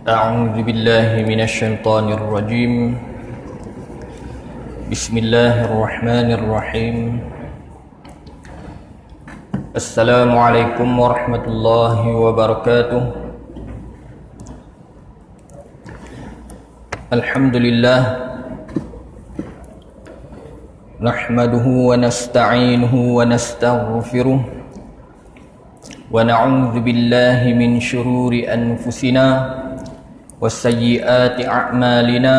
أعوذ بالله من الشيطان الرجيم. بسم الله الرحمن الرحيم. السلام عليكم ورحمة الله وبركاته. الحمد لله نحمده ونستعينه ونستغفره ونعوذ بالله من شرور أنفسنا وسيئات أعمالنا.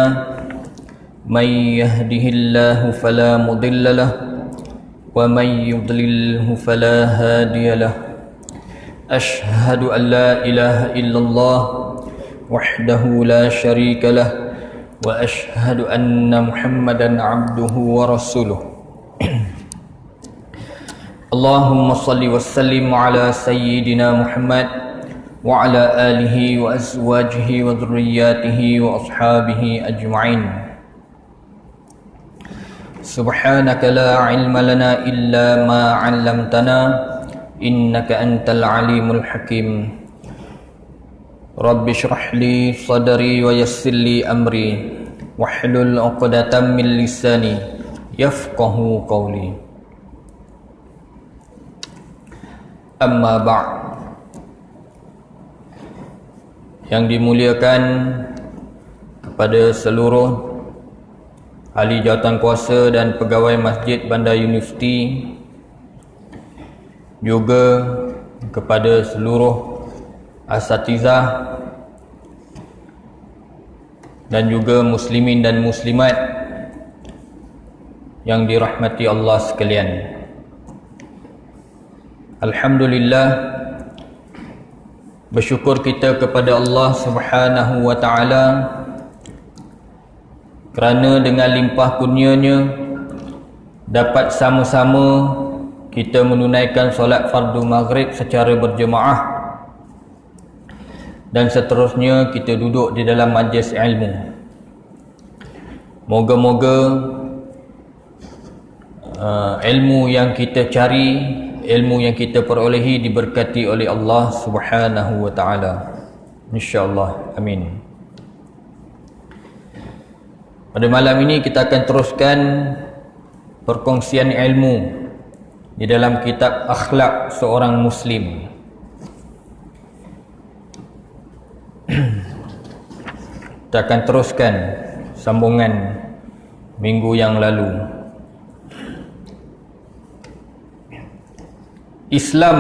من يهده الله فلا مضل له ومن يضلله فلا هادي له. أشهد أن لا إله إلا الله وحده لا شريك له وأشهد أن محمدا عبده ورسوله. اللهم صل وسلم على سيدنا محمد وعلى آله وأزواجه وذرياته وأصحابه أجمعين. سبحانك لا علم لنا إلا ما علمتنا إنك أنت العليم الحكيم. رب اشرح لي صدري ويسر لي أمري واحلل عقدة من لساني يفقه قولي. أما بعد. Yang dimuliakan kepada seluruh ahli jawatan kuasa dan pegawai Masjid Bandar Universiti, juga kepada seluruh asatizah dan juga muslimin dan muslimat yang dirahmati Allah sekalian. Alhamdulillah, bersyukur kita kepada Allah Subhanahu wa ta'ala kerana dengan limpah kurnianya dapat sama-sama kita menunaikan solat fardu maghrib secara berjemaah, dan seterusnya kita duduk di dalam majlis ilmu. Moga-moga ilmu yang kita cari, ilmu yang kita perolehi diberkati oleh Allah Subhanahu wa ta'ala, insya-Allah. Amin. Pada malam ini kita akan teruskan perkongsian ilmu di dalam kitab Akhlak Seorang Muslim. Kita akan teruskan sambungan minggu yang lalu. Islam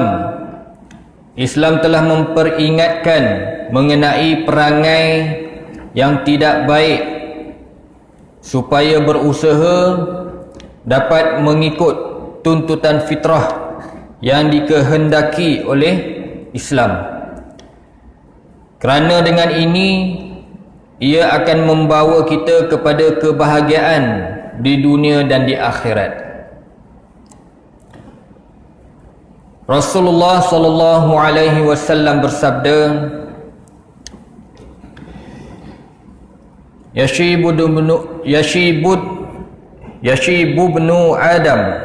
telah memperingatkan mengenai perangai yang tidak baik supaya berusaha dapat mengikut tuntutan fitrah yang dikehendaki oleh Islam. Kerana dengan ini ia akan membawa kita kepada kebahagiaan di dunia dan di akhirat. Rasulullah sallallahu alaihi wasallam bersabda, Yashibu ibnu Adam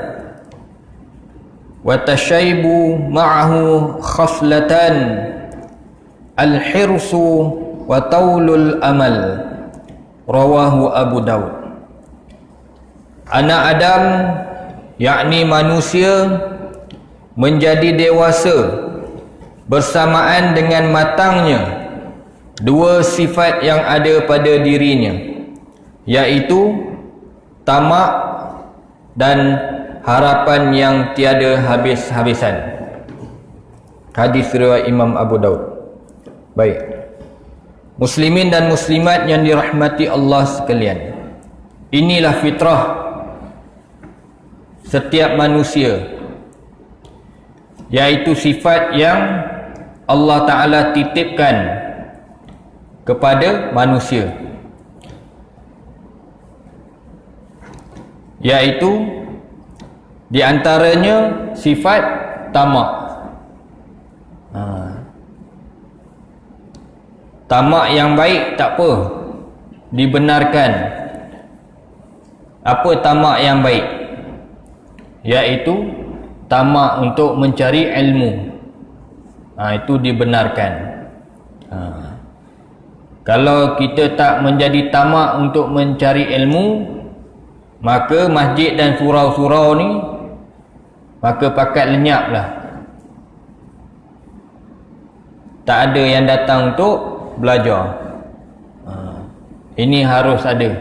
wa tashaybu ma'ahu khaslatan al-hirsu wa taulul amal. Rawahu Abu Daud. Anak Adam, yakni manusia, menjadi dewasa bersamaan dengan matangnya dua sifat yang ada pada dirinya, iaitu tamak dan harapan yang tiada habis-habisan. Hadis riwayat Imam Abu Daud. Baik, muslimin dan muslimat yang dirahmati Allah sekalian, inilah fitrah setiap manusia, iaitu sifat yang Allah Ta'ala titipkan kepada manusia, iaitu di antaranya sifat tamak. Tamak yang baik tak apa, dibenarkan. Apa tamak yang baik? Iaitu tamak untuk mencari ilmu. Itu dibenarkan. Kalau kita tak menjadi tamak untuk mencari ilmu, maka masjid dan surau-surau ni maka pakat lenyaplah. Tak ada yang datang untuk belajar. Ini harus ada.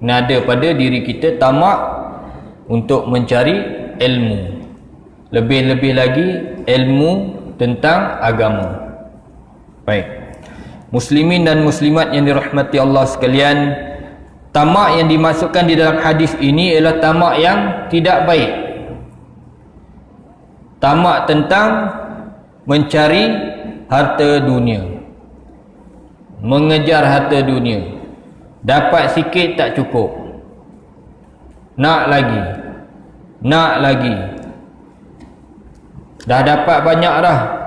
Ini ada pada diri kita tamak untuk mencari ilmu. Lebih-lebih lagi ilmu tentang agama. Baik. Muslimin dan muslimat yang dirahmati Allah sekalian, tamak yang dimasukkan di dalam hadis ini ialah tamak yang tidak baik. Tamak tentang mencari harta dunia, mengejar harta dunia. Dapat sikit tak cukup, nak lagi, nak lagi. Dah dapat banyak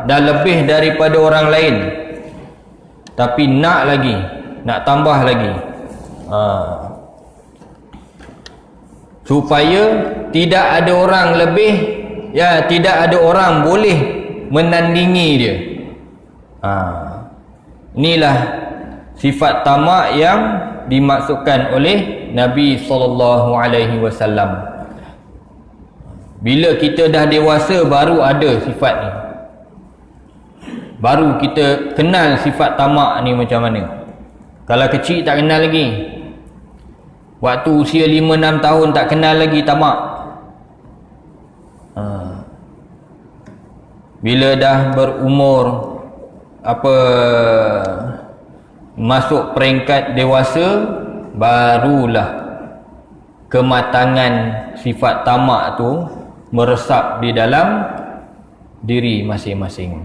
dah lebih daripada orang lain, tapi nak lagi, nak tambah lagi. Supaya tidak ada orang lebih, ya, tidak ada orang boleh menandingi dia. Inilah sifat tamak yang dimaksudkan oleh Nabi SAW. Bila kita dah dewasa baru ada sifat ni, baru kita kenal sifat tamak ni macam mana. Kalau kecil tak kenal lagi. Waktu usia 5-6 tahun tak kenal lagi tamak. Bila dah berumur masuk peringkat dewasa, barulah kematangan sifat tamak tu meresap di dalam diri masing-masing.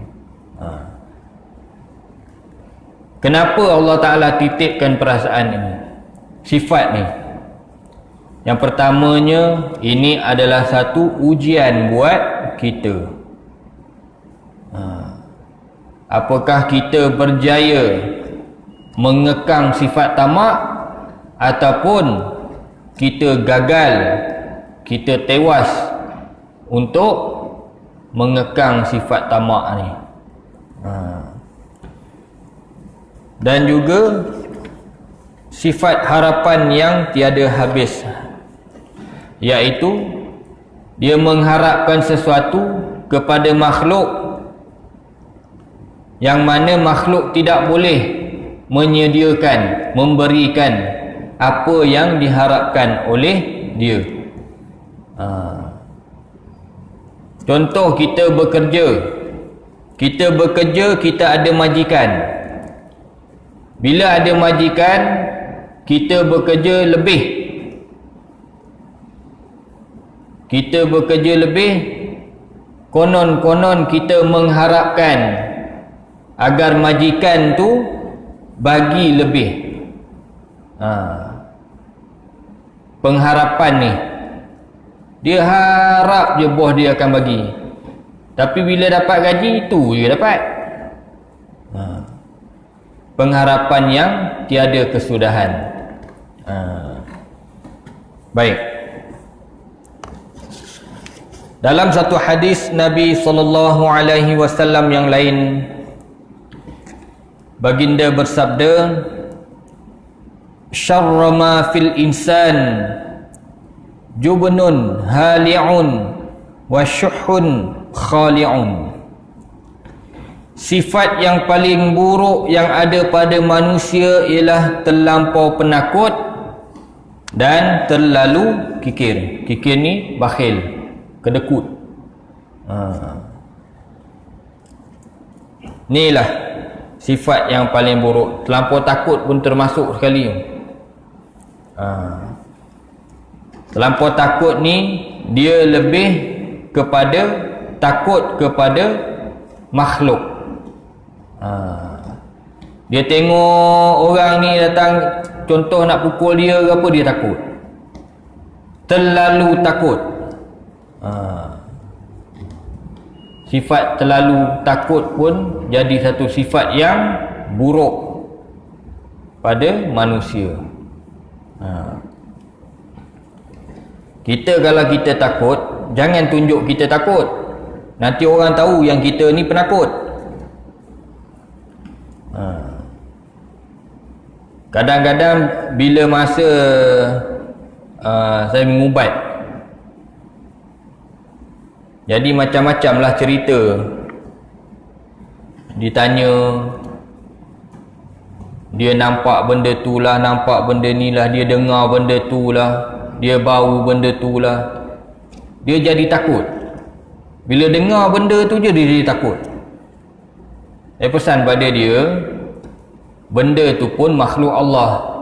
Kenapa Allah Ta'ala titipkan perasaan ini, sifat ni? Yang pertamanya, ini adalah satu ujian buat kita. Apakah kita berjaya mengekang sifat tamak, ataupun kita gagal, kita tewas untuk mengekang sifat tamak ni. Dan juga sifat harapan yang tiada habis, iaitu dia mengharapkan sesuatu kepada makhluk yang mana makhluk tidak boleh menyediakan, memberikan apa yang diharapkan oleh dia. Contoh, kita bekerja, kita ada majikan. Bila ada majikan, kita bekerja lebih. Konon-konon kita mengharapkan agar majikan tu bagi lebih. Pengharapan ni, dia harap je bos dia akan bagi, tapi bila dapat gaji, itu je dapat. Pengharapan yang tiada kesudahan. Baik. Dalam satu hadis Nabi SAW yang lain, baginda bersabda, syarra ma fil insan jubnun hali'un wa syuhun khali'un. Sifat yang paling buruk yang ada pada manusia ialah terlampau penakut dan terlalu kikir. Kikir ni bakhil, kedekut. Inilah sifat yang paling buruk. Terlampau takut pun termasuk sekali. Terlampau takut ni, dia lebih kepada takut kepada makhluk. Dia tengok orang ni datang, contoh nak pukul dia ke apa, dia takut. Terlalu takut. Sifat terlalu takut pun jadi satu sifat yang buruk pada manusia. Kita kalau kita takut, jangan tunjuk kita takut. Nanti orang tahu yang kita ni penakut. Kadang-kadang bila masa saya mengubat, jadi macam-macam lah cerita. Ditanya, dia nampak benda tu lah, nampak benda ni lah, dia dengar benda tu lah, dia bau benda tu lah. Dia jadi takut. Bila dengar benda tu je dia jadi takut. Saya pesan pada dia, benda tu pun makhluk Allah.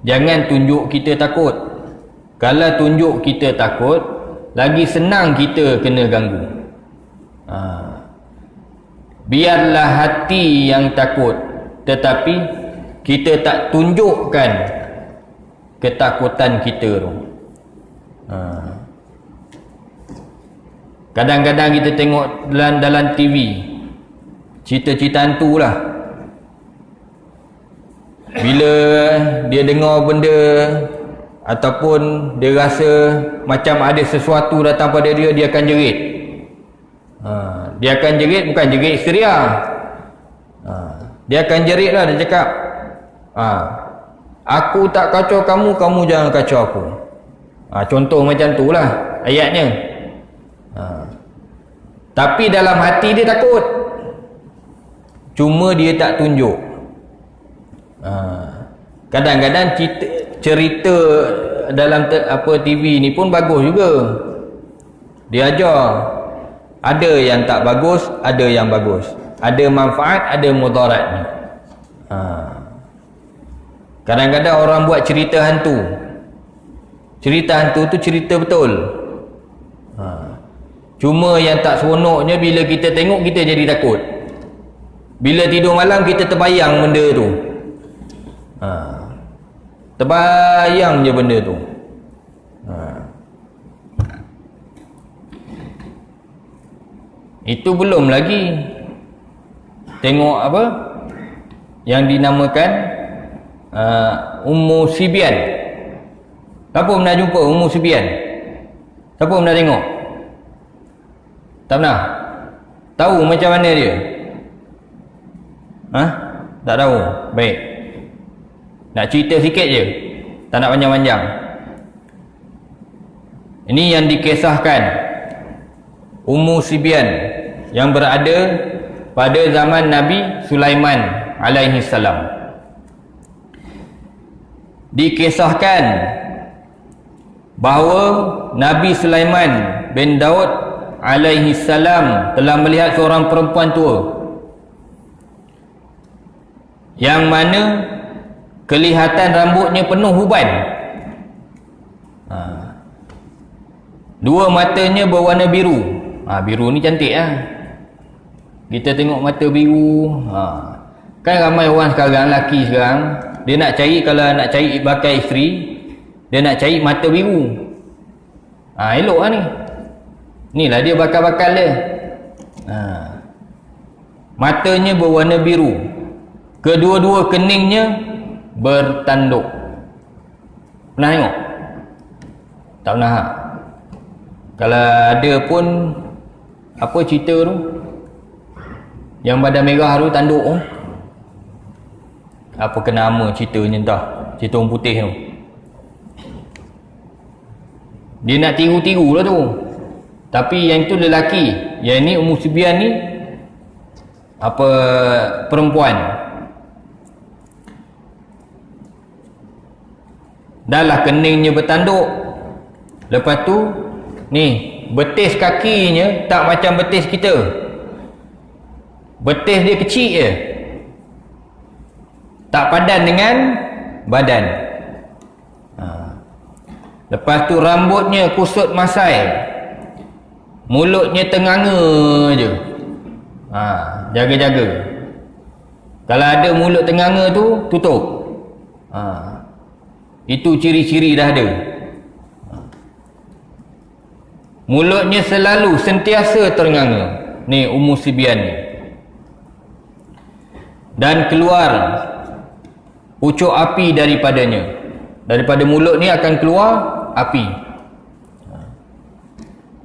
Jangan tunjuk kita takut. Kalau tunjuk kita takut, lagi senang kita kena ganggu. Biarlah hati yang takut, tetapi kita tak tunjukkan ketakutan kita tu. Kadang-kadang kita tengok dalam TV cerita-cerita hantu lah. Bila dia dengar benda ataupun dia rasa macam ada sesuatu datang pada dia, dia akan jerit. Dia akan jerit, bukan jerit histeria. Dia akan jerit lah, dia cakap, aku tak kacau kamu, kamu jangan kacau aku. Contoh macam tu lah ayatnya. Tapi dalam hati dia takut, cuma dia tak tunjuk. Kadang-kadang cerita dalam TV ni pun bagus juga. Dia ajar. Ada yang tak bagus, ada yang bagus. Ada manfaat, ada mudarat ni. Kadang-kadang orang buat cerita hantu. Cerita hantu tu cerita betul. Cuma yang tak seronoknya bila kita tengok, kita jadi takut. Bila tidur malam kita terbayang benda tu. Terbayang je benda tu. Itu belum lagi tengok apa yang dinamakan Ummu Sibyan. Siapa pernah jumpa Ummu Sibyan? Siapa pernah tengok? Tak pernah? Tahu macam mana dia? Tak tahu? Baik. Nak cerita sikit je, tak nak panjang-panjang. Ini yang dikisahkan Ummu Sibyan yang berada pada zaman Nabi Sulaiman alaihi salam. Dikisahkan bahawa Nabi Sulaiman bin Daud alaihi salam telah melihat seorang perempuan tua yang mana kelihatan rambutnya penuh uban. Dua matanya berwarna biru. Biru ni cantik lah. Kita tengok mata biru. Kan ramai orang sekarang, lelaki sekarang, dia nak cari, kalau nak cari bakal isteri, dia nak cari mata biru. Elok lah ni. Inilah dia bakal-bakal dia. Matanya berwarna biru. Kedua-dua keningnya bertanduk. Pernah tengok? Tak pernah. Kalau ada pun, apa cerita tu yang badan merah tu, tanduk tu, apa ke nama ceritanya entah. Cerita orang putih tu, dia nak tiru-tiru lah tu. Tapi yang tu lelaki, yang ni Ummu Sibyan ni apa, perempuan. Dah lah keningnya bertanduk. Lepas tu ni betis kakinya tak macam betis kita. Betis dia kecil je, tak padan dengan badan. Lepas tu rambutnya kusut masai, mulutnya tenganga je. Jaga-jaga. Kalau ada mulut tenganga tu, tutup. Itu ciri-ciri dah ada. Mulutnya selalu sentiasa ternganga. Ni Ummu Sibyan ni. Dan keluar pucuk api daripadanya. Daripada mulut ni akan keluar api.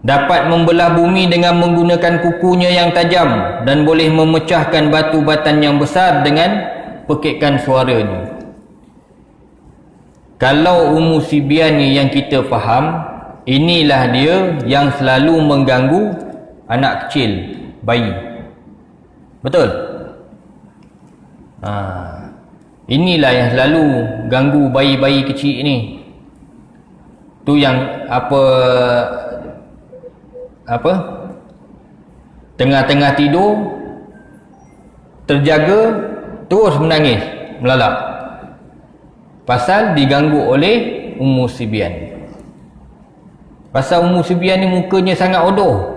Dapat membelah bumi dengan menggunakan kukunya yang tajam dan boleh memecahkan batu batan yang besar dengan pekikkan suaranya. Kalau Ummu Sibyan ni yang kita faham, inilah dia yang selalu mengganggu anak kecil, bayi. Betul? Inilah yang selalu ganggu bayi-bayi kecil ni. Tu yang apa tengah-tengah tidur terjaga terus menangis melalak pasal diganggu oleh Ummu Sibyan. Pasal Ummu Sibyan ni mukanya sangat hodoh.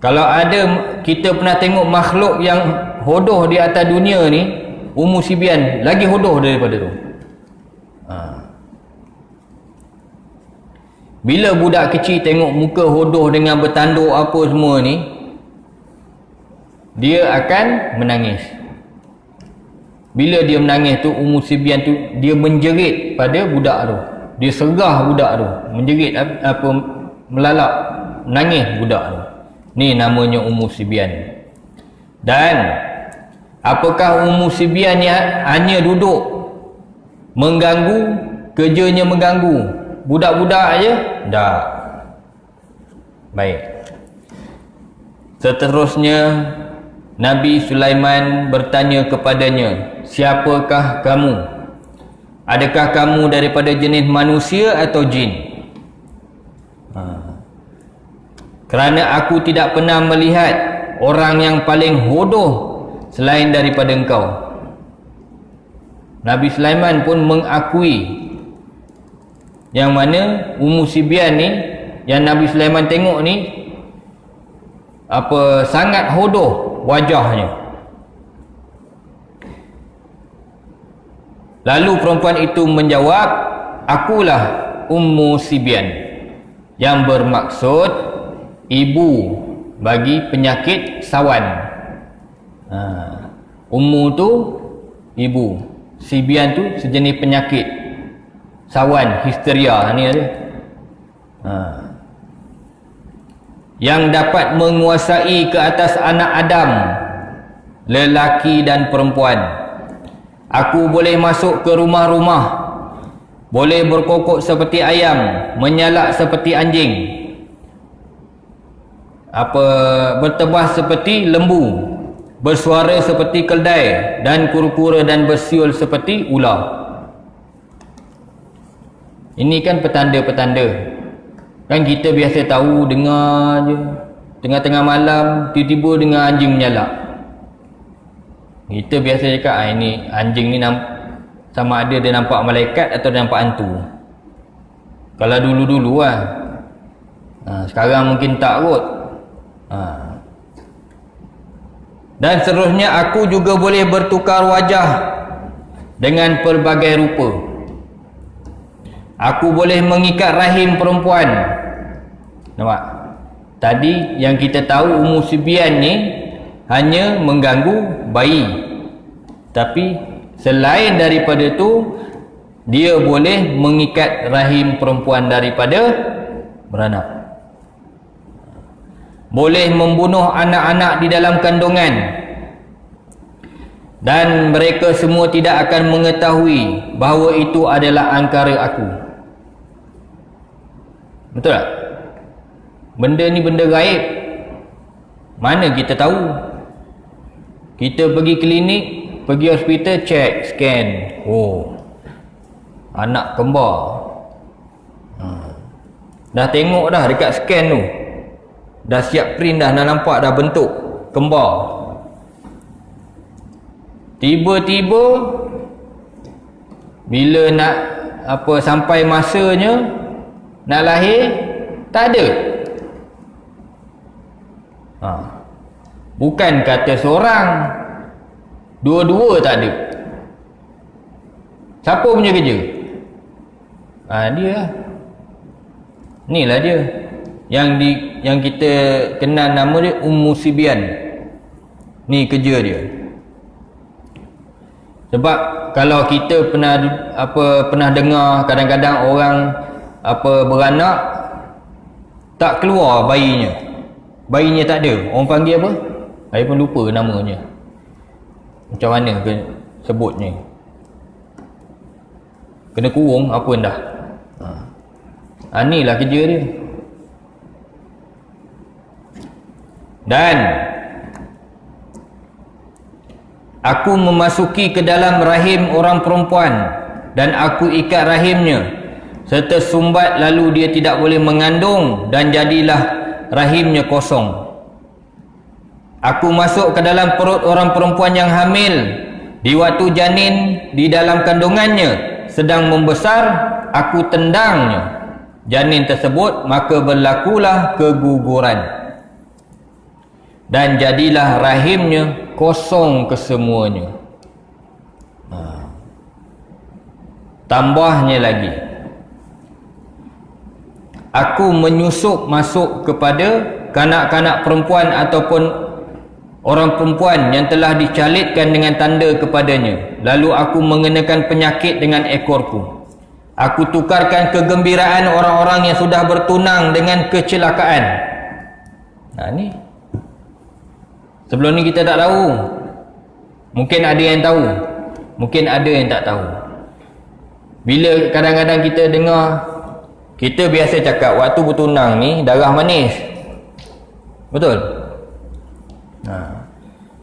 Kalau ada kita pernah tengok makhluk yang hodoh di atas dunia ni, Ummu Sibyan lagi hodoh daripada tu. Bila budak kecil tengok muka hodoh dengan bertanduk apa semua ni, dia akan menangis. Bila dia menangis tu, Ummu Sibyan tu dia menjerit pada budak tu. Dia sergah budak tu, menjerit melalak, menangis budak tu. Ni namanya Ummu Sibyan. Dan apakah Ummu Sibyan ni hanya duduk mengganggu, kerjanya mengganggu budak-budak aja? Tak. Baik. Seterusnya Nabi Sulaiman bertanya kepadanya, siapakah kamu? Adakah kamu daripada jenis manusia atau jin? Kerana aku tidak pernah melihat orang yang paling hodoh selain daripada engkau. Nabi Sulaiman pun mengakui yang mana Ummu Sibyan ni, yang Nabi Sulaiman tengok ni, sangat hodoh wajahnya. Lalu perempuan itu menjawab, akulah Ummu Sibyan, yang bermaksud ibu bagi penyakit sawan. Ummu tu ibu, Sibyan tu sejenis penyakit sawan, histeria ni ada. Yang dapat menguasai ke atas anak Adam, lelaki dan perempuan. Aku boleh masuk ke rumah-rumah, boleh berkokok seperti ayam, menyalak seperti anjing, bertebas seperti lembu, bersuara seperti keldai, dan kura-kura dan bersiul seperti ular. Ini kan petanda-petanda. Kan kita biasa tahu, dengar je tengah-tengah malam tiba-tiba dengar anjing menyalak. Kita biasa cakap, ini anjing ni sama ada dia nampak malaikat atau dia nampak hantu. Kalau dulu-dulu lah. Sekarang mungkin tak kot. Dan seterusnya, aku juga boleh bertukar wajah dengan pelbagai rupa. Aku boleh mengikat rahim perempuan. Nampak? Tadi yang kita tahu Ummu Sibyan ni hanya mengganggu bayi. Tapi selain daripada tu, dia boleh mengikat rahim perempuan daripada beranak. Boleh membunuh anak-anak di dalam kandungan. Dan mereka semua tidak akan mengetahui bahawa itu adalah angkara aku. Betul tak? Benda ni benda gaib. Mana kita tahu? Kita pergi klinik, pergi hospital, check, scan. Oh, anak kembar. Dah tengok dah dekat scan tu. Dah siap print dah, dah nampak dah bentuk kembar. Tiba-tiba bila nak sampai masanya nak lahir, tak ada. Bukan kata seorang, dua-dua tak ada. Siapa punya kerja? Dia lah. Inilah dia yang kita kenal nama dia Ummu Sibyan. Ni kerja dia. Sebab kalau kita pernah dengar kadang-kadang orang beranak tak keluar bayinya tak ada, orang panggil apa? Saya pun lupa namanya. Macam mana sebutnya? Kena kurung apa dah. Inilah kerja dia. Dan aku memasuki ke dalam rahim orang perempuan dan aku ikat rahimnya serta sumbat, lalu dia tidak boleh mengandung dan jadilah rahimnya kosong. Aku masuk ke dalam perut orang perempuan yang hamil di waktu janin di dalam kandungannya sedang membesar, aku tendangnya janin tersebut, maka berlakulah keguguran dan jadilah rahimnya kosong kesemuanya. Tambahnya lagi, aku menyusup masuk kepada kanak-kanak perempuan ataupun orang perempuan yang telah dicalitkan dengan tanda kepadanya, lalu aku mengenakan penyakit dengan ekorku. Aku tukarkan kegembiraan orang-orang yang sudah bertunang dengan kecelakaan. Ni sebelum ni kita tak tahu. Mungkin ada yang tahu, mungkin ada yang tak tahu. Bila kadang-kadang kita dengar, kita biasa cakap waktu bertunang ni darah manis, betul?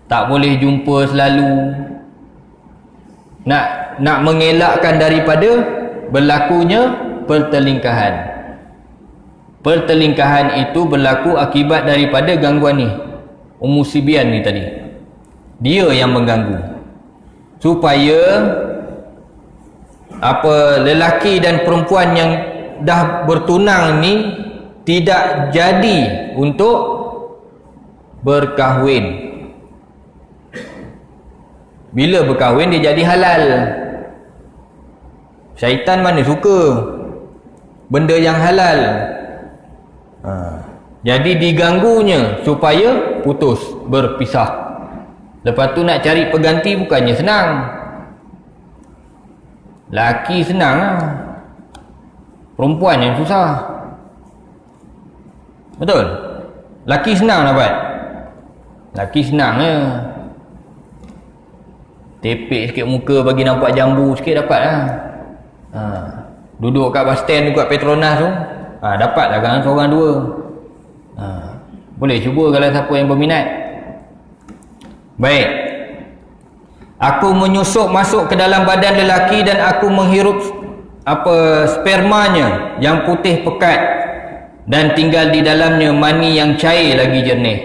Tak boleh jumpa selalu. Nak mengelakkan daripada berlakunya pertelingkahan. Pertelingkahan itu berlaku akibat daripada gangguan ni, umusibian ni tadi. Dia yang mengganggu supaya lelaki dan perempuan yang dah bertunang ni tidak jadi untuk berkahwin. Bila berkahwin dia jadi halal. Syaitan mana suka benda yang halal. Jadi diganggunya supaya putus, berpisah. Lepas tu nak cari pengganti bukannya senang. Laki senang lah, perempuan yang susah. Betul? Laki senang dapat. Laki senang je. Tepek sikit muka, bagi nampak jambu sikit dapat lah. Duduk kat bus stand, kat Petronas tu, dapat lah kan seorang dua. Boleh cuba kalau siapa yang berminat. Baik, aku menyusup masuk ke dalam badan lelaki dan aku menghirup spermanya yang putih pekat dan tinggal di dalamnya mani yang cair lagi jernih.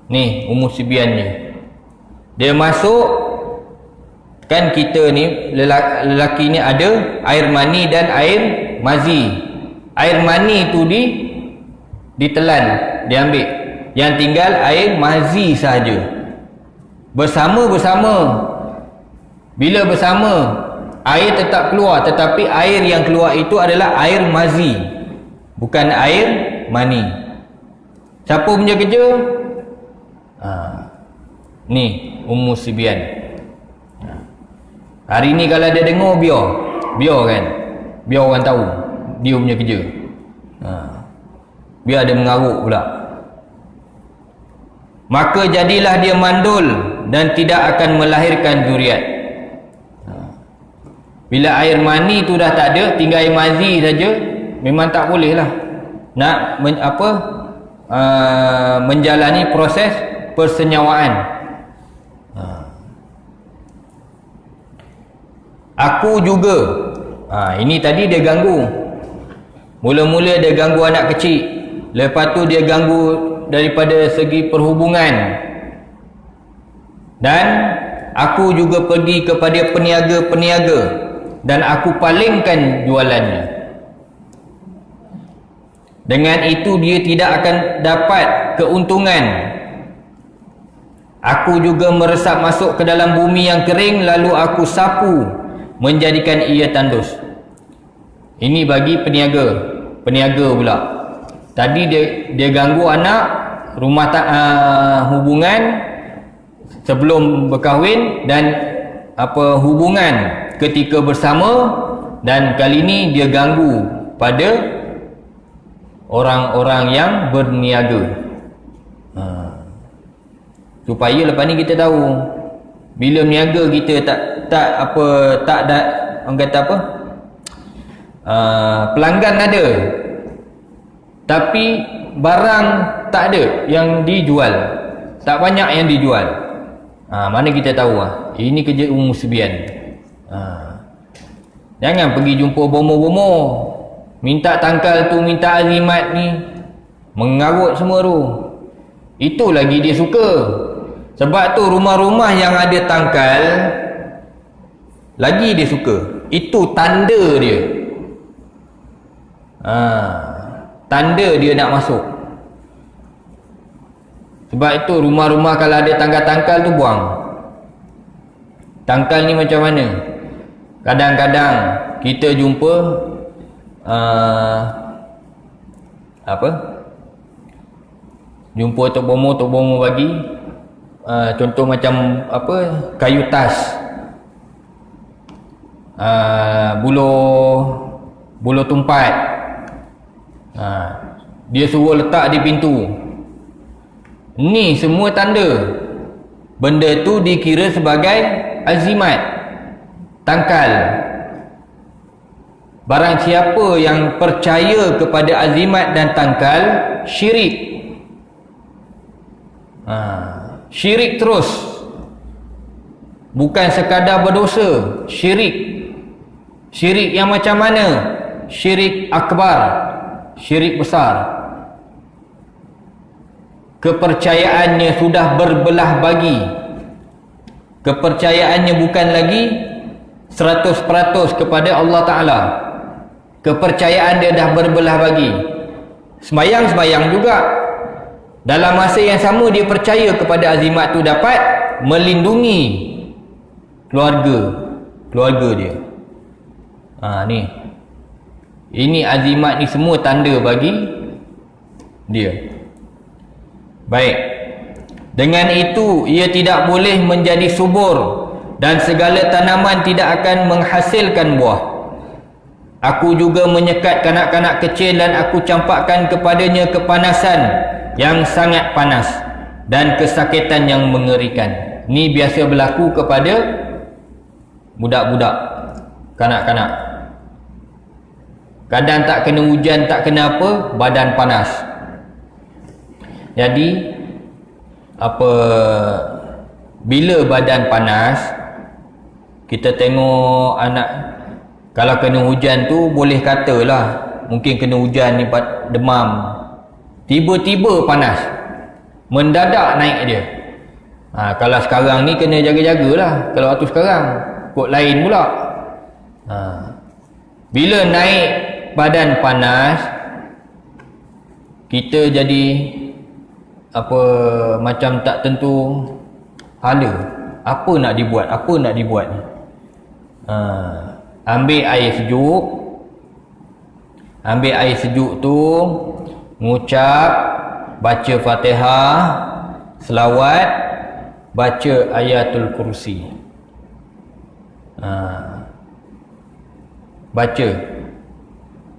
Ni umusibiannya. Dia masuk, kan kita ni lelaki ni ada air mani dan air mazi. Air mani tu ditelan, diambil. Yang tinggal air mazi sahaja. Bersama-bersama. Bila bersama, air tetap keluar, tetapi air yang keluar itu adalah air mazi, bukan air mani. Siapa punya kerja? Ni Ummu Sibian. Hari ni kalau dia dengar, biar kan, biar orang tahu dia punya kerja. Biar dia mengaruk pula. Maka jadilah dia mandul dan tidak akan melahirkan zuriat. Bila air mani tu dah tak ada, tinggal air mazi saja, memang tak boleh lah nak menjalani proses persenyawaan. Aku juga, ini tadi dia ganggu. Mula-mula dia ganggu anak kecil, lepas tu dia ganggu daripada segi perhubungan, dan aku juga pergi kepada peniaga-peniaga dan aku palingkan jualannya. Dengan itu dia tidak akan dapat keuntungan. Aku juga meresap masuk ke dalam bumi yang kering, lalu aku sapu menjadikan ia tandus. Ini bagi peniaga pula. Tadi dia ganggu anak, hubungan sebelum berkahwin, dan hubungan ketika bersama, dan kali ini dia ganggu pada orang-orang yang berniaga. Supaya lepas ni kita tahu Bila berniaga kita tak ada, orang kata apa, pelanggan ada tapi barang tak ada yang dijual, tak banyak yang dijual, mana kita tahu ini kerja umum sebian. Jangan pergi jumpa bomo-bomo, minta tangkal tu, minta azimat ni, mengarut semua tu. Itu lagi dia suka. Sebab tu rumah-rumah yang ada tangkal lagi dia suka. Itu tanda dia. Tanda dia nak masuk. Sebab itu rumah-rumah kalau ada tangkal-tangkal tu buang. Tangkal ni macam mana? Kadang-kadang kita jumpa jumpa tok bomo bagi contoh macam apa, kayu tas, buluh tumpat, dia suruh letak di pintu. Ni semua tanda. Benda tu dikira sebagai azimat, tangkal. Barang siapa yang percaya kepada azimat dan tangkal, syirik. Syirik terus. Bukan sekadar berdosa, syirik. Syirik yang macam mana? Syirik akbar, syirik besar. Kepercayaannya sudah berbelah bagi. Kepercayaannya bukan lagi 100% kepada Allah Ta'ala. Kepercayaan dia dah berbelah bagi. Sembayang juga. Dalam masa yang sama dia percaya kepada azimat tu dapat melindungi keluarga dia. Ni. Ini azimat ni semua tanda bagi dia. Baik. Dengan itu ia tidak boleh menjadi subur dan segala tanaman tidak akan menghasilkan buah. Aku juga menyekat kanak-kanak kecil dan aku campakkan kepadanya kepanasan yang sangat panas dan kesakitan yang mengerikan. Ni biasa berlaku kepada budak-budak, kanak-kanak. Kadang tak kena hujan, tak kena apa, badan panas. Jadi bila badan panas, kita tengok anak, kalau kena hujan tu boleh katalah mungkin kena hujan ni demam, tiba-tiba panas, mendadak naik dia. Kalau sekarang ni kena jaga-jagalah. Kalau waktu sekarang kod lain pula. Bila naik badan panas, kita jadi macam tak tentu hala. Apa nak dibuat ni? Ambil air sejuk tu, mengucap, baca Fatihah, selawat, baca ayatul kursi. Baca,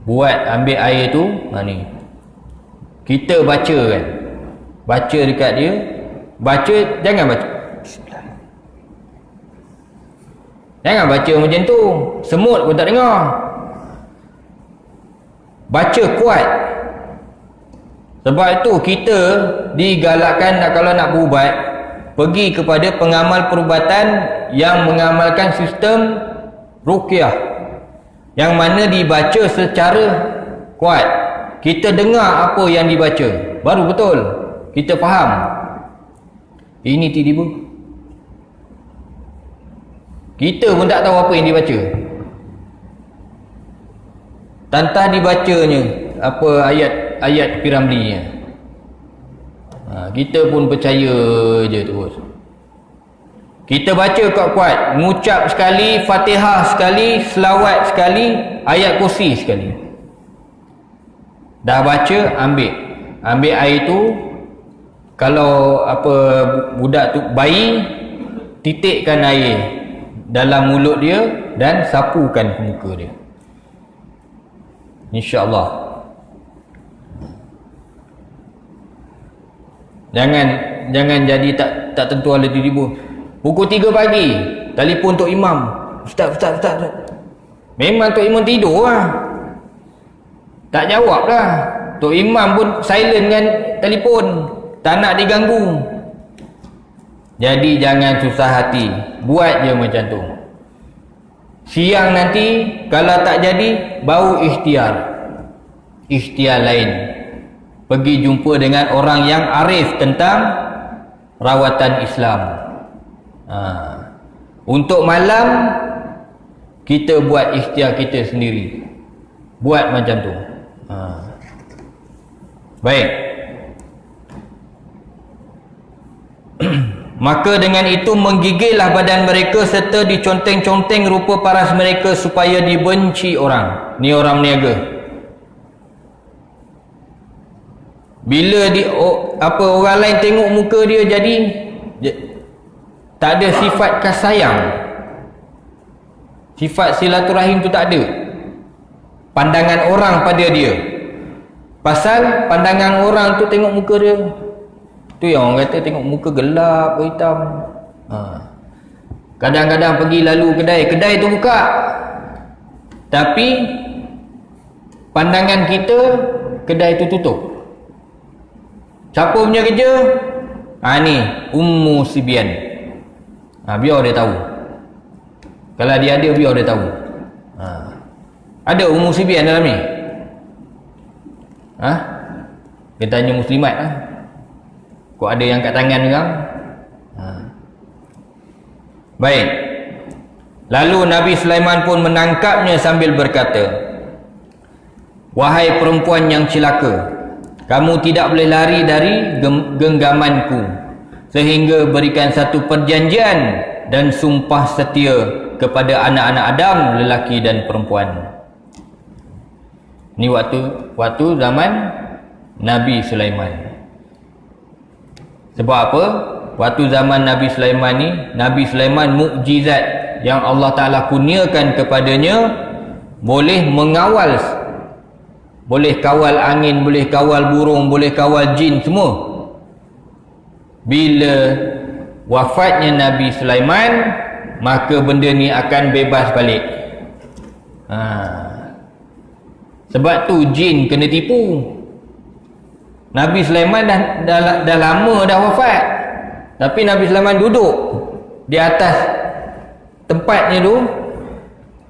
buat, ambil air tu, ni kita baca kan, baca dekat dia. Baca, jangan baca jangan baca macam tu, semut pun tak dengar. Baca kuat. Sebab itu kita digalakkan kalau nak berubat, pergi kepada pengamal perubatan yang mengamalkan sistem ruqyah, yang mana dibaca secara kuat. Kita dengar apa yang dibaca, baru betul kita faham. Ini tiba-tiba kita pun tak tahu apa yang dibaca. Tantah dibacanya apa ayat Piramlinya. Kita pun percaya je terus. Kita baca kuat-kuat, mengucap sekali, Fatihah sekali, selawat sekali, ayat kursi sekali. Dah baca, ambil air tu. Kalau budak tu bayi, titikkan air dalam mulut dia dan sapukan ke muka dia, InsyaAllah. Jangan jadi tak tentu ada tiba-tiba Pukul 3 pagi telefon Tok Imam, Ustaz. Memang Tok Imam tidur lah, tak jawab lah. Tok Imam pun silent dengan telefon, tak nak diganggu. Jadi jangan susah hati, buat je macam tu. Siang nanti kalau tak jadi, baru ikhtiar lain, pergi jumpa dengan orang yang arif tentang rawatan Islam. Untuk malam, kita buat ikhtiar kita sendiri, buat macam tu. Baik. Maka dengan itu menggigillah badan mereka serta diconteng-conteng rupa paras mereka supaya dibenci orang. Ni orang berniaga. Bila orang lain tengok muka dia jadi tak ada sifat kasih sayang, sifat silaturahim tu tak ada. Pandangan orang pada dia, pasal pandangan orang tu tengok muka dia, tu yang orang kata tengok muka gelap ke hitam. Kadang-kadang pergi lalu kedai tu buka, tapi pandangan kita kedai tu tutup. Siapa punya kerja? Ni Ummu Sibian. Biar dia tahu. Kalau dia ada, biar dia tahu. Ada Ummu Sibian dalam ni? Dia tanya muslimat lah. Kok ada yang kat tangan orang? Baik. Lalu Nabi Sulaiman pun menangkapnya sambil berkata, wahai perempuan yang celaka, kamu tidak boleh lari dari genggamanku, sehingga berikan satu perjanjian dan sumpah setia kepada anak-anak Adam, lelaki dan perempuan. Ni waktu zaman Nabi Sulaiman. Sebab apa? Waktu zaman Nabi Sulaiman ni, Nabi Sulaiman mukjizat yang Allah Ta'ala kurniakan kepadanya, boleh mengawal, boleh kawal angin, boleh kawal burung, boleh kawal jin semua. Bila wafatnya Nabi Sulaiman, maka benda ni akan bebas balik. Sebab tu jin kena tipu. Nabi Sulaiman dah lama dah wafat, tapi Nabi Sulaiman duduk di atas tempatnya tu,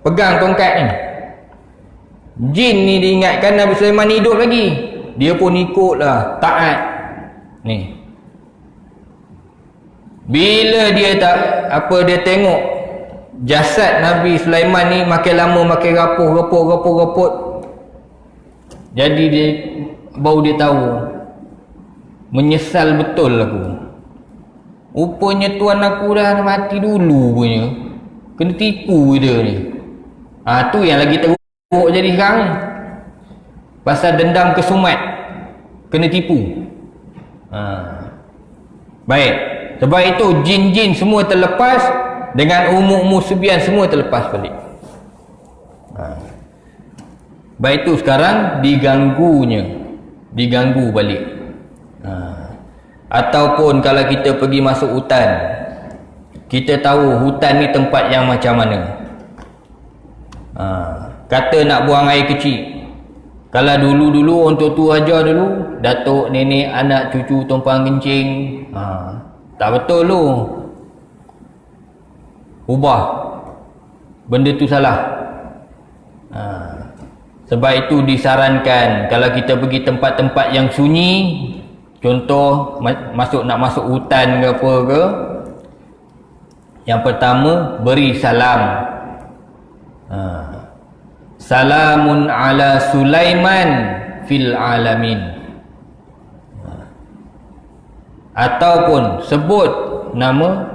pegang tongkat ni. Jin ni diingatkan Nabi Sulaiman hidup lagi, dia pun ikutlah, taat ni. Bila dia dia tengok jasad Nabi Sulaiman ni makin lama makin rapuh, jadi dia baru dia tahu, menyesal betul aku. Rupanya tuan aku dah mati dulu punya, kena tipu dia ni. Tu yang lagi teruk jadi sekarang ni, pasal dendam kesumat, kena tipu. Baik, sebab itu jin-jin semua terlepas, dengan Ummu Sibian semua terlepas balik. Baik itu sekarang diganggu balik. Ataupun kalau kita pergi masuk hutan, kita tahu hutan ni tempat yang macam mana. Kata nak buang air kecil, kalau dulu orang tua ajar dulu, datuk, nenek, anak, cucu tumpang kencing, tak betul lu. Ubah benda tu salah. Sebab itu disarankan kalau kita pergi tempat-tempat yang sunyi, contoh nak masuk hutan ke apa ke, yang pertama beri salam. Salamun ala Sulaiman fil alamin. Ataupun sebut nama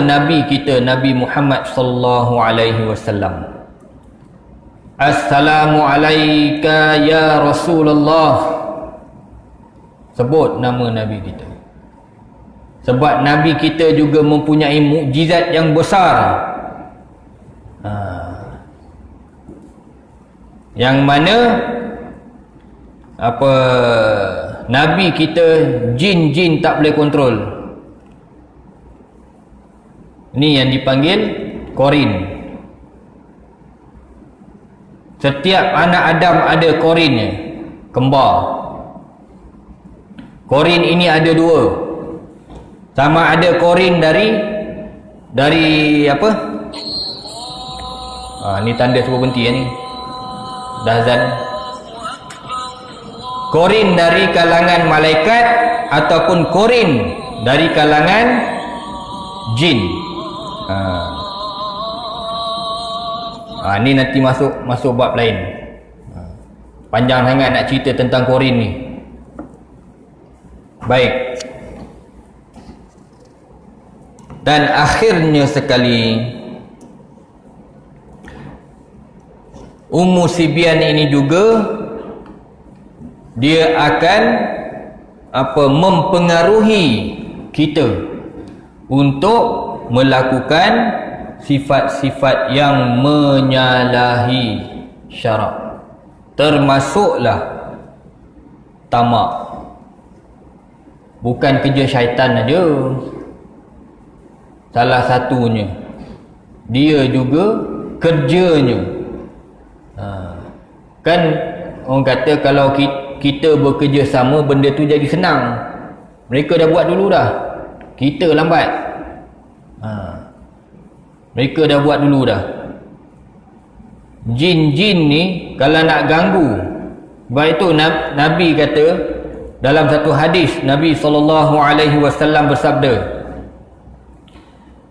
Nabi kita, Nabi Muhammad sallallahu alaihi wasallam. Assalamu alayka ya Rasulullah. Sebut nama Nabi kita. Sebab Nabi kita juga mempunyai mukjizat yang besar. Yang mana Nabi kita jin-jin tak boleh kontrol. Ni yang dipanggil korin. Setiap anak Adam ada korinnya, kembar. Korin ini ada dua. Sama ada korin dari apa? Ni tanda suruh berhenti ni. Dah azan. Korin dari kalangan malaikat ataupun korin dari kalangan jin. Ni nanti masuk bab lain. Panjang sangat nak cerita tentang korin ni. Baik. Dan akhirnya sekali, Ummu Sibyan ini juga dia akan mempengaruhi kita untuk melakukan sifat-sifat yang menyalahi syarak, termasuklah tamak. Bukan kerja syaitan aja, salah satunya dia juga kerjanya. Kan orang kata kalau kita bekerja sama, benda tu jadi senang. Mereka dah buat dulu dah, kita lambat. Mereka dah buat dulu dah. Jin-jin ni kalau nak ganggu, sebab itu Nabi kata dalam satu hadis, Nabi SAW bersabda,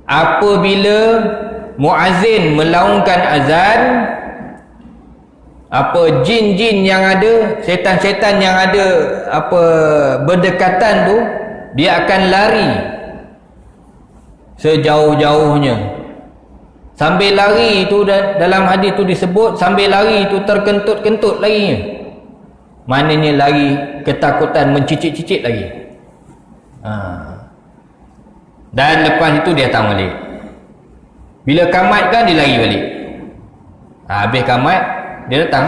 apabila muazzin melaungkan azan, jin-jin yang ada, setan-setan yang ada berdekatan tu, dia akan lari sejauh-jauhnya. Sambil lari tu, dalam hadis tu disebut, sambil lari tu terkentut-kentut lagi. Maknanya lari ketakutan, mencicit-cicit lagi. Dan lepas itu dia datang balik. Bila kamat kan dia lari balik. Habis kamat dia datang.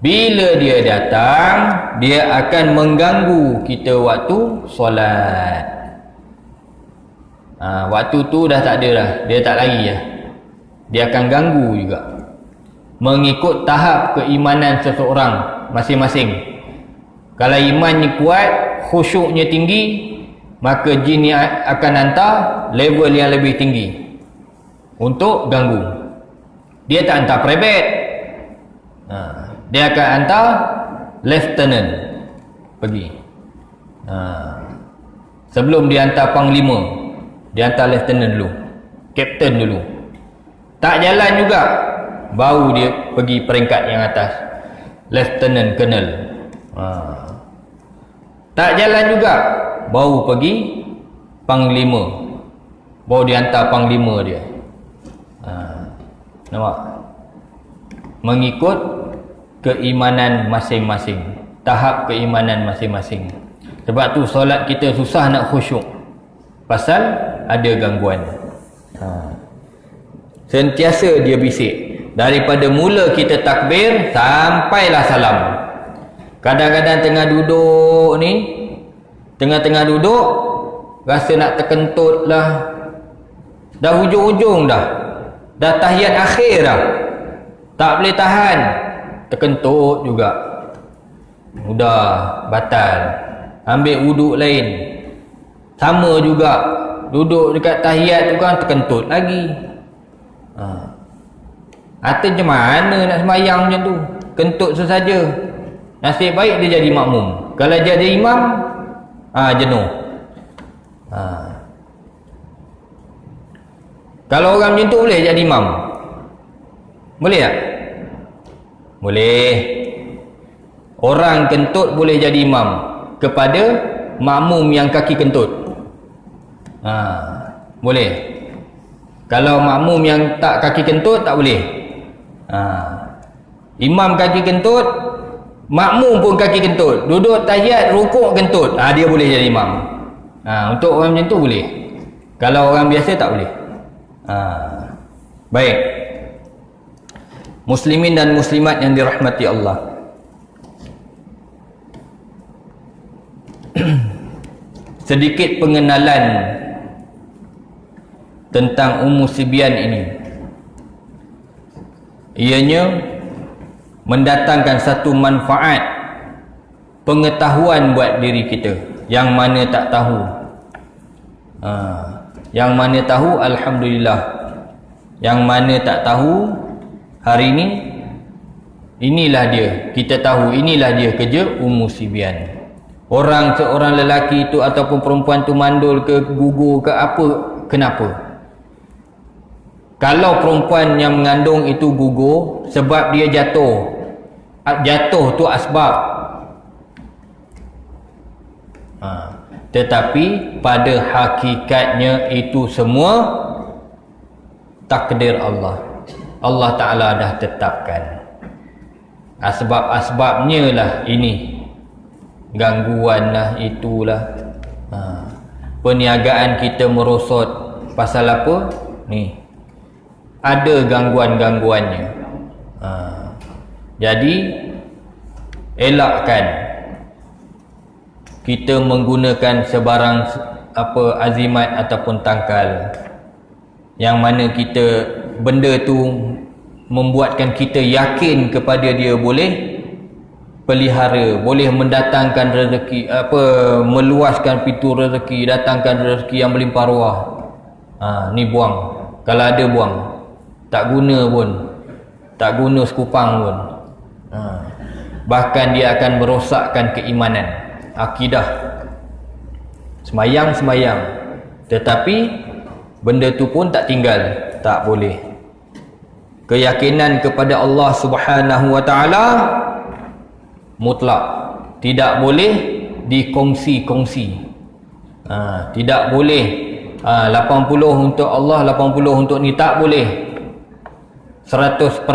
Bila dia datang, dia akan mengganggu kita waktu solat. Waktu tu dah tak ada dah, dia tak lari dah. Dia akan ganggu juga, mengikut tahap keimanan seseorang masing-masing. Kalau imannya kuat, khusyuknya tinggi, maka jin ni akan hantar level yang lebih tinggi untuk ganggu. Dia tak hantar private, dia akan hantar lieutenant pergi. Sebelum dia hantar panglima, dia hantar lieutenant dulu, captain dulu. Tak jalan juga, baru dia pergi peringkat yang atas, lieutenant colonel. Tak jalan juga, baru pergi panglima, baru dia hantar panglima dia. Nampak? Mengikut keimanan masing-masing, tahap keimanan masing-masing. Sebab tu solat kita susah nak khusyuk, pasal ada gangguan. Sentiasa dia bisik, daripada mula kita takbir sampailah salam. Kadang-kadang tengah duduk ni, tengah-tengah duduk, rasa nak terkentut lah, dah hujung-hujung dah tahiyat akhir dah, tak boleh tahan, terkentut juga, udah batal. Ambil wuduk lain, sama juga, duduk dekat tahiyat tu kan terkentut lagi. Atau macam mana nak sembahyang macam tu, kentut sesaja. Nasib baik dia jadi makmum. Kalau jadi imam, jenuh. Kalau orang macam tu boleh jadi imam? Boleh tak? Boleh. Orang kentut boleh jadi imam kepada makmum yang kaki kentut. Boleh. Kalau makmum yang tak kaki kentut, tak boleh. Imam kaki kentut, makmum pun kaki kentut, duduk tahiyat, rukuk kentut, dia boleh jadi imam. Untuk orang macam tu boleh. Kalau orang biasa tak boleh. Baik, muslimin dan muslimat yang dirahmati Allah, sedikit pengenalan tentang Ummu Sibyan ini. Ianya mendatangkan satu manfaat pengetahuan buat diri kita yang mana tak tahu. Yang mana tahu, alhamdulillah. Yang mana tak tahu, hari ini inilah dia, kita tahu inilah dia kerja Ummu Sibyan. Seorang lelaki itu ataupun perempuan tu mandul ke, gugur ke apa, kenapa? Kalau perempuan yang mengandung itu gugur sebab dia jatuh tu asbab. Tetapi pada hakikatnya itu semua takdir Allah. Allah Ta'ala dah tetapkan. Asbab-asbabnya lah ini, gangguan lah, itulah. Perniagaan kita merosot pasal apa? Ni, ada gangguan-gangguannya. Jadi elakkan kita menggunakan sebarang azimat ataupun tangkal yang mana benda tu membuatkan kita yakin kepada dia boleh pelihara, boleh mendatangkan rezeki, meluaskan pintu rezeki, datangkan rezeki yang melimpah ruah. Ni buang. Kalau ada buang, tak guna pun, tak guna sekupang pun. Bahkan dia akan merosakkan keimanan, akidah. Semayang, tetapi benda tu pun tak tinggal, tak boleh. Keyakinan kepada Allah Subhanahu Wa Ta'ala mutlak, tidak boleh dikongsi-kongsi. Tidak boleh 80 untuk Allah, 80 untuk ni, tak boleh. 100%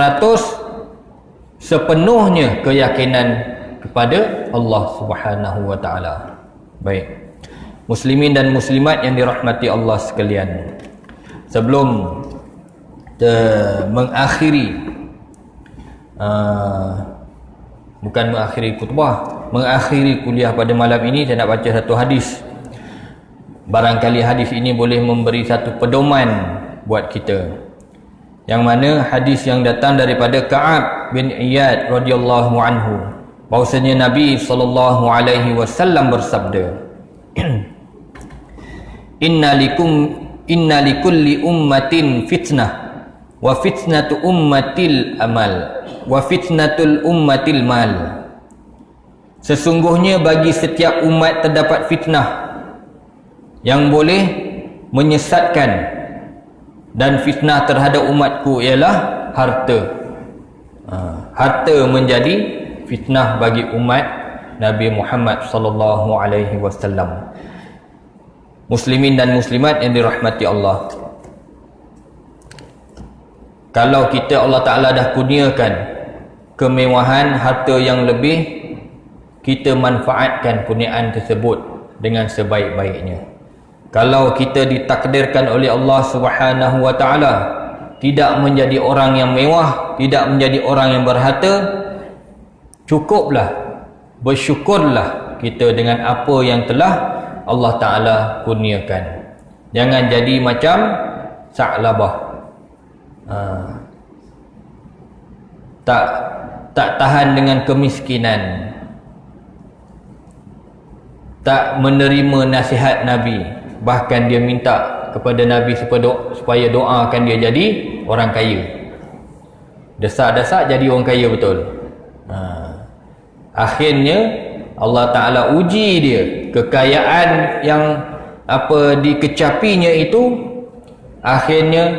sepenuhnya keyakinan kepada Allah Subhanahu Wa Ta'ala. Baik, muslimin dan muslimat yang dirahmati Allah sekalian, sebelum mengakhiri bukan mengakhiri khutbah, mengakhiri kuliah pada malam ini, saya nak baca satu hadis. Barangkali hadis ini boleh memberi satu pedoman buat kita, yang mana hadis yang datang daripada Ka'ab bin Iyad radhiyallahu anhu, bahwasanya Nabi SAW bersabda, Inna likulli ummatin fitnah, wa fitnatu ummatil amal, wa fitnatul ummatil mal. Sesungguhnya bagi setiap umat terdapat fitnah yang boleh menyesatkan, dan fitnah terhadap umatku ialah harta. Harta menjadi fitnah bagi umat Nabi Muhammad sallallahu alaihi wasallam. Muslimin dan muslimat yang dirahmati Allah, kalau kita, Allah Ta'ala dah kurniakan kemewahan, harta yang lebih, kita manfaatkan kurniaan tersebut dengan sebaik-baiknya. Kalau kita ditakdirkan oleh Allah Subhanahu Wa Ta'ala tidak menjadi orang yang mewah, tidak menjadi orang yang berharta, cukuplah, bersyukurlah kita dengan apa yang telah Allah Ta'ala kurniakan. Jangan jadi macam Sa'labah, tak tahan dengan kemiskinan, tak menerima nasihat Nabi, bahkan dia minta kepada Nabi supaya doakan dia jadi orang kaya. Desak-desak jadi orang kaya betul. Akhirnya Allah Ta'ala uji dia, kekayaan yang dikecapinya itu, akhirnya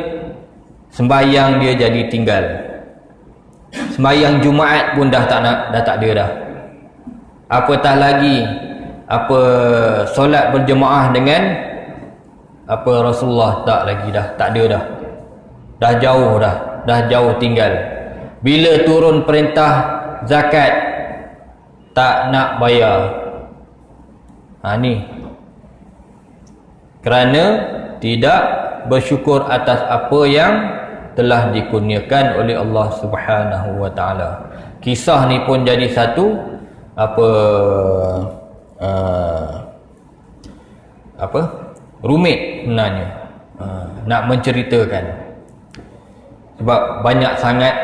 sembahyang dia jadi tinggal. Sembahyang Jumaat pun dah tak ada dah. Apatah lagi solat berjemaah dengan Rasulullah, tak lagi dah, tak ada dah jauh tinggal. Bila turun perintah zakat, tak nak bayar. Ni kerana tidak bersyukur atas apa yang telah dikurniakan oleh Allah Subhanahu Wa Ta'ala. Kisah ni pun jadi satu rumit sebenarnya nak menceritakan, sebab banyak sangat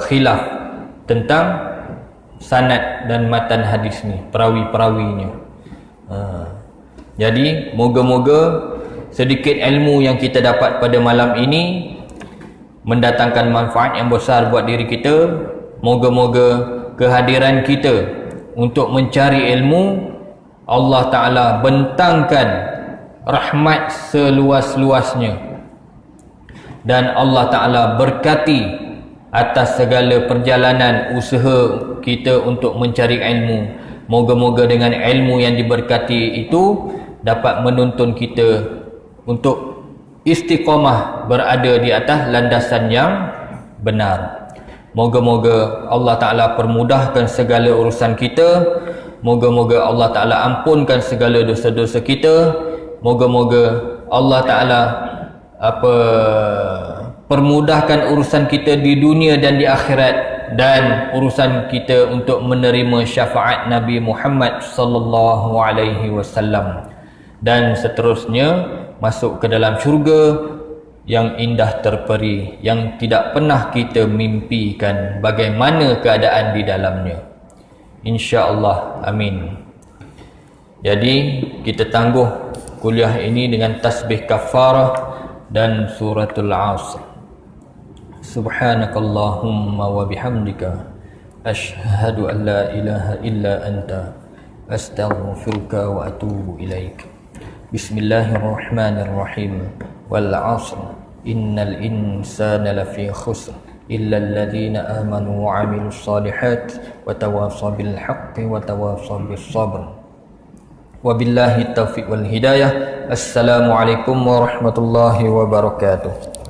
khilaf tentang sanad dan matan hadis ni, perawi-perawinya. Jadi moga-moga sedikit ilmu yang kita dapat pada malam ini mendatangkan manfaat yang besar buat diri kita. Moga-moga kehadiran kita untuk mencari ilmu, Allah Ta'ala bentangkan rahmat seluas-luasnya, dan Allah Ta'ala berkati atas segala perjalanan usaha kita untuk mencari ilmu. Moga-moga dengan ilmu yang diberkati itu dapat menuntun kita untuk istiqamah berada di atas landasan yang benar. Moga-moga Allah Ta'ala permudahkan segala urusan kita. Moga-moga Allah Ta'ala ampunkan segala dosa-dosa kita. Moga-moga Allah Ta'ala permudahkan urusan kita di dunia dan di akhirat, dan urusan kita untuk menerima syafaat Nabi Muhammad sallallahu alaihi wasallam, dan seterusnya masuk ke dalam syurga yang indah terperi, yang tidak pernah kita mimpikan bagaimana keadaan di dalamnya, insya-Allah. Amin. Jadi kita tangguh kuliah ini dengan tasbih kafarah dan suratul Asr. Subhanakallahumma wa bihamdika asyhadu an la ilaha illa anta astaghfiruka wa atubu ilaik. Bismillahirrahmanirrahim. Wal 'asr innal insana lafi khusr illa alladhina amanu wa 'amilus solihat wa tawassaw bil haqqi wa tawassaw bis sabr. Wabillahi taufiq wal hidayah. Assalamualaikum warahmatullahi wabarakatuh.